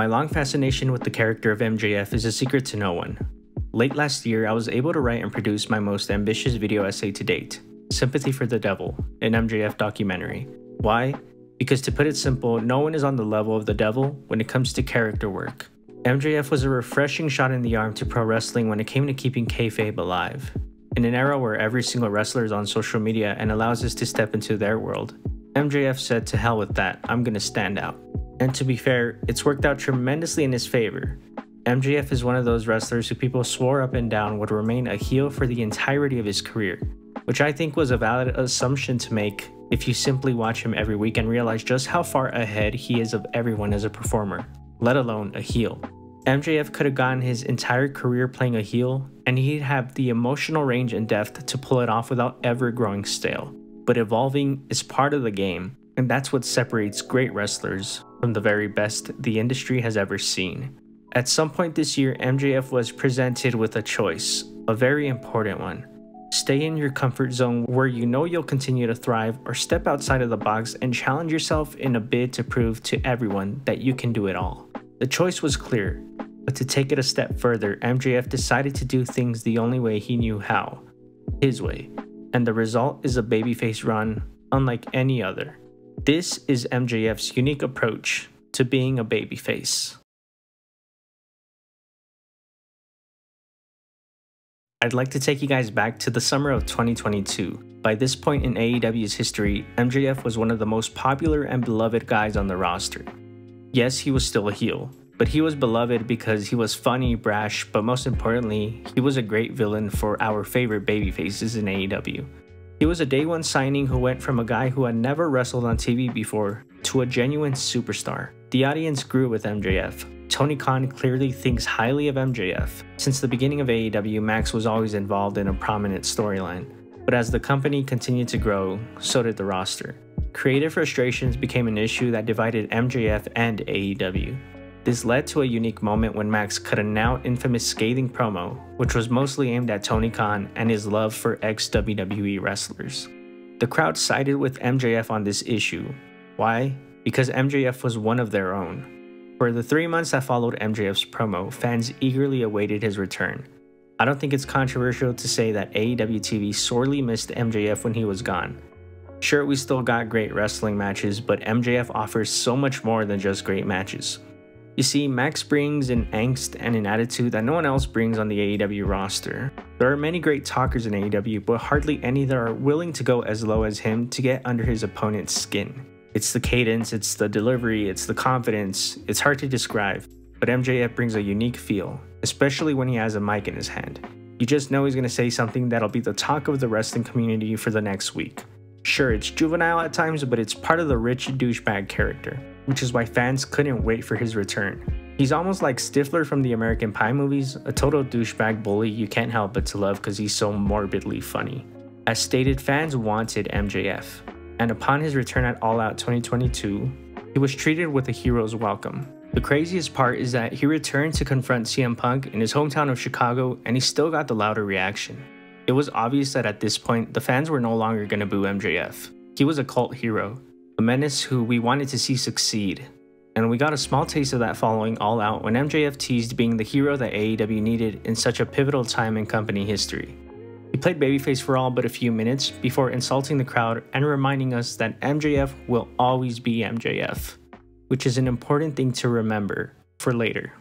My long fascination with the character of MJF is a secret to no one. Late last year, I was able to write and produce my most ambitious video essay to date, Sympathy for the Devil, an MJF documentary. Why? Because to put it simple, no one is on the level of the devil when it comes to character work. MJF was a refreshing shot in the arm to pro wrestling when it came to keeping kayfabe alive. In an era where every single wrestler is on social media and allows us to step into their world, MJF said, "To hell with that, I'm gonna stand out." And to be fair, it's worked out tremendously in his favor. MJF is one of those wrestlers who people swore up and down would remain a heel for the entirety of his career, which I think was a valid assumption to make if you simply watch him every week and realize just how far ahead he is of everyone as a performer, let alone a heel. MJF could have gotten his entire career playing a heel, and he'd have the emotional range and depth to pull it off without ever growing stale. But evolving is part of the game, and that's what separates great wrestlers from the very best the industry has ever seen. At some point this year, MJF was presented with a choice, a very important one. Stay in your comfort zone where you know you'll continue to thrive, or step outside of the box and challenge yourself in a bid to prove to everyone that you can do it all. The choice was clear, but to take it a step further, MJF decided to do things the only way he knew how, his way. And the result is a babyface run unlike any other. This is MJF's unique approach to being a babyface. I'd like to take you guys back to the summer of 2022. By this point in AEW's history, MJF was one of the most popular and beloved guys on the roster. Yes, he was still a heel, but he was beloved because he was funny, brash, but most importantly, he was a great villain for our favorite babyfaces in AEW. He was a day one signing who went from a guy who had never wrestled on TV before to a genuine superstar. The audience grew with MJF. Tony Khan clearly thinks highly of MJF. Since the beginning of AEW, Max was always involved in a prominent storyline. But as the company continued to grow, so did the roster. Creative frustrations became an issue that divided MJF and AEW. This led to a unique moment when Max cut a now infamous scathing promo, which was mostly aimed at Tony Khan and his love for ex-WWE wrestlers. The crowd sided with MJF on this issue. Why? Because MJF was one of their own. For the 3 months that followed MJF's promo, fans eagerly awaited his return. I don't think it's controversial to say that AEW TV sorely missed MJF when he was gone. Sure, we still got great wrestling matches, but MJF offers so much more than just great matches. You see, Max brings an angst and an attitude that no one else brings on the AEW roster. There are many great talkers in AEW, but hardly any that are willing to go as low as him to get under his opponent's skin. It's the cadence, it's the delivery, it's the confidence. It's hard to describe, but MJF brings a unique feel, especially when he has a mic in his hand. You just know he's going to say something that'll be the talk of the wrestling community for the next week. Sure, it's juvenile at times, but it's part of the rich douchebag character, which is why fans couldn't wait for his return. He's almost like Stifler from the American Pie movies, a total douchebag bully you can't help but to love because he's so morbidly funny. As stated, fans wanted MJF. And upon his return at All Out 2022, he was treated with a hero's welcome. The craziest part is that he returned to confront CM Punk in his hometown of Chicago, and he still got the louder reaction. It was obvious that at this point, the fans were no longer going to boo MJF. He was a cult hero, a menace who we wanted to see succeed. And we got a small taste of that following All Out when MJF teased being the hero that AEW needed in such a pivotal time in company history. He played babyface for all but a few minutes before insulting the crowd and reminding us that MJF will always be MJF, which is an important thing to remember for later.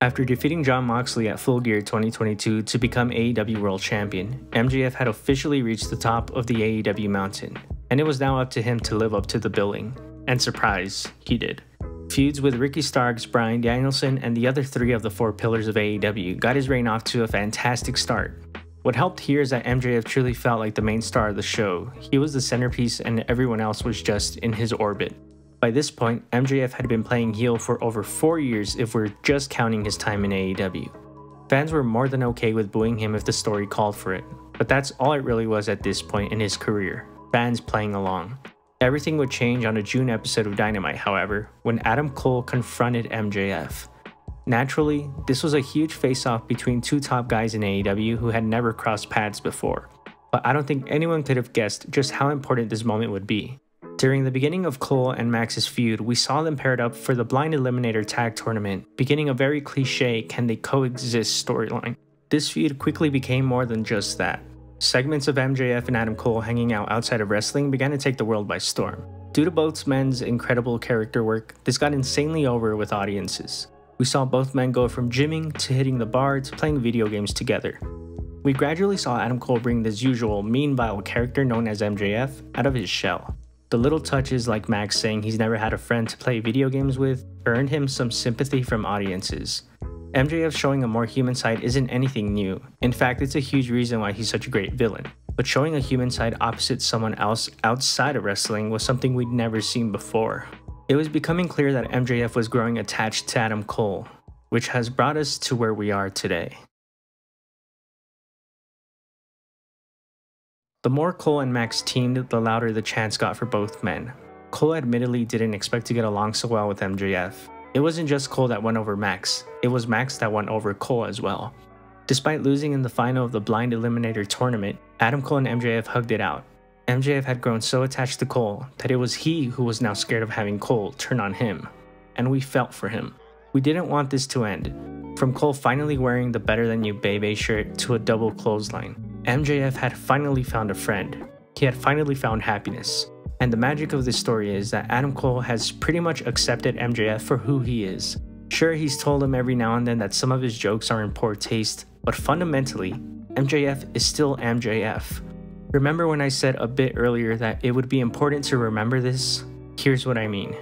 After defeating Jon Moxley at Full Gear 2022 to become AEW World Champion, MJF had officially reached the top of the AEW mountain, and it was now up to him to live up to the billing. And surprise, he did. Feuds with Ricky Starks, Bryan Danielson, and the other 3 of the 4 pillars of AEW got his reign off to a fantastic start. What helped here is that MJF truly felt like the main star of the show. He was the centerpiece and everyone else was just in his orbit. By this point, MJF had been playing heel for over 4 years if we're just counting his time in AEW. Fans were more than okay with booing him if the story called for it, but that's all it really was at this point in his career, fans playing along. Everything would change on a June episode of Dynamite, however, when Adam Cole confronted MJF. Naturally, this was a huge face-off between 2 top guys in AEW who had never crossed paths before, but I don't think anyone could have guessed just how important this moment would be. During the beginning of Cole and Max's feud, we saw them paired up for the Blind Eliminator Tag Tournament, beginning a very cliche "can they coexist" storyline. This feud quickly became more than just that. Segments of MJF and Adam Cole hanging out outside of wrestling began to take the world by storm. Due to both men's incredible character work, this got insanely over with audiences. We saw both men go from gymming to hitting the bar to playing video games together. We gradually saw Adam Cole bring this usual mean vile character known as MJF out of his shell. The little touches like Max saying he's never had a friend to play video games with earned him some sympathy from audiences. MJF showing a more human side isn't anything new. In fact, it's a huge reason why he's such a great villain. But showing a human side opposite someone else outside of wrestling was something we'd never seen before. It was becoming clear that MJF was growing attached to Adam Cole, which has brought us to where we are today. The more Cole and Max teamed, the louder the chants got for both men. Cole admittedly didn't expect to get along so well with MJF. It wasn't just Cole that won over Max, it was Max that won over Cole as well. Despite losing in the final of the Blind Eliminator tournament, Adam Cole and MJF hugged it out. MJF had grown so attached to Cole that it was he who was now scared of having Cole turn on him. And we felt for him. We didn't want this to end. From Cole finally wearing the Better Than You Baby shirt to a double clothesline, MJF had finally found a friend. He had finally found happiness. And the magic of this story is that Adam Cole has pretty much accepted MJF for who he is. Sure, he's told him every now and then that some of his jokes are in poor taste, but fundamentally, MJF is still MJF. Remember when I said a bit earlier that it would be important to remember this? Here's what I mean.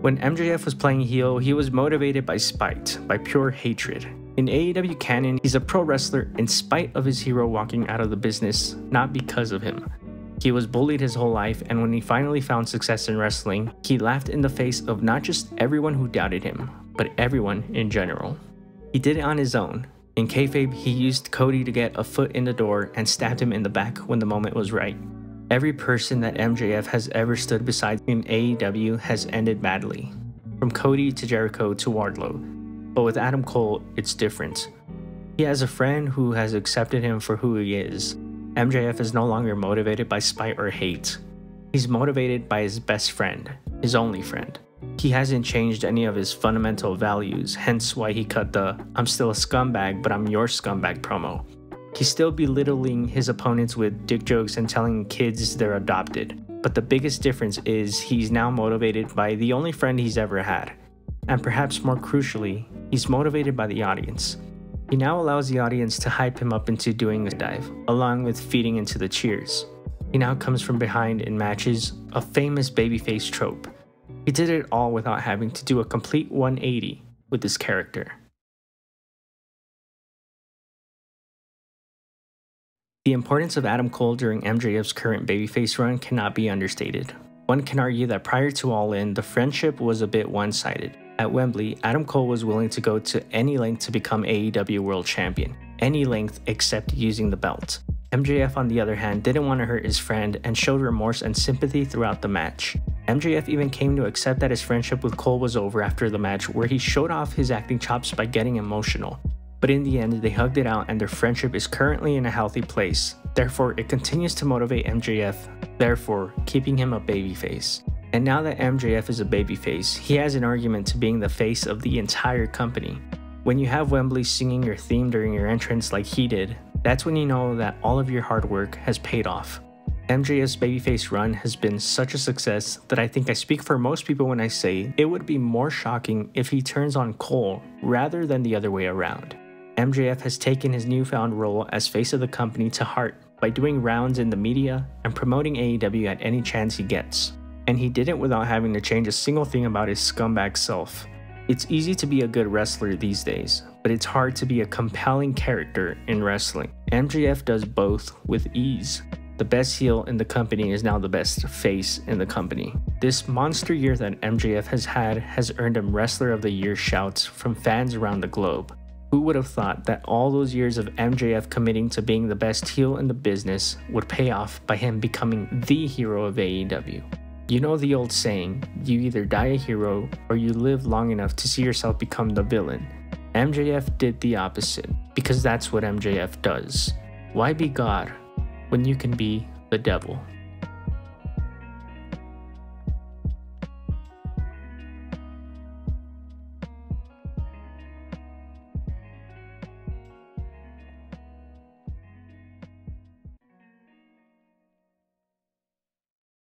When MJF was playing heel, he was motivated by spite, by pure hatred. In AEW canon, he's a pro wrestler in spite of his hero walking out of the business, not because of him. He was bullied his whole life, and when he finally found success in wrestling, he laughed in the face of not just everyone who doubted him, but everyone in general. He did it on his own. In kayfabe, he used Cody to get a foot in the door and stabbed him in the back when the moment was right. Every person that MJF has ever stood beside in AEW has ended badly, from Cody to Jericho to Wardlow. But with Adam Cole, it's different. He has a friend who has accepted him for who he is. MJF is no longer motivated by spite or hate. He's motivated by his best friend, his only friend. He hasn't changed any of his fundamental values, hence why he cut the "I'm still a scumbag, but I'm your scumbag" promo. He's still belittling his opponents with dick jokes and telling kids they're adopted. But the biggest difference is he's now motivated by the only friend he's ever had. And perhaps more crucially, he's motivated by the audience. He now allows the audience to hype him up into doing a dive, along with feeding into the cheers. He now comes from behind in matches, a famous babyface trope. He did it all without having to do a complete 180 with his character. The importance of Adam Cole during MJF's current babyface run cannot be understated. One can argue that prior to All In, the friendship was a bit one-sided. At Wembley, Adam Cole was willing to go to any length to become AEW World Champion, any length except using the belt. MJF, on the other hand, didn't want to hurt his friend and showed remorse and sympathy throughout the match. MJF even came to accept that his friendship with Cole was over after the match, where he showed off his acting chops by getting emotional. But in the end, they hugged it out and their friendship is currently in a healthy place. Therefore, it continues to motivate MJF, therefore keeping him a babyface. And now that MJF is a babyface, he has an argument to being the face of the entire company. When you have Wembley singing your theme during your entrance like he did, that's when you know that all of your hard work has paid off. MJF's babyface run has been such a success that I think I speak for most people when I say it would be more shocking if he turns on Cole rather than the other way around. MJF has taken his newfound role as face of the company to heart by doing rounds in the media and promoting AEW at any chance he gets. And he did it without having to change a single thing about his scumbag self. It's easy to be a good wrestler these days, but it's hard to be a compelling character in wrestling. MJF does both with ease. The best heel in the company is now the best face in the company. This monster year that MJF has had has earned him Wrestler of the Year shouts from fans around the globe. Who would have thought that all those years of MJF committing to being the best heel in the business would pay off by him becoming the hero of AEW? You know the old saying, you either die a hero or you live long enough to see yourself become the villain. MJF did the opposite, because that's what MJF does. Why be God when you can be the devil?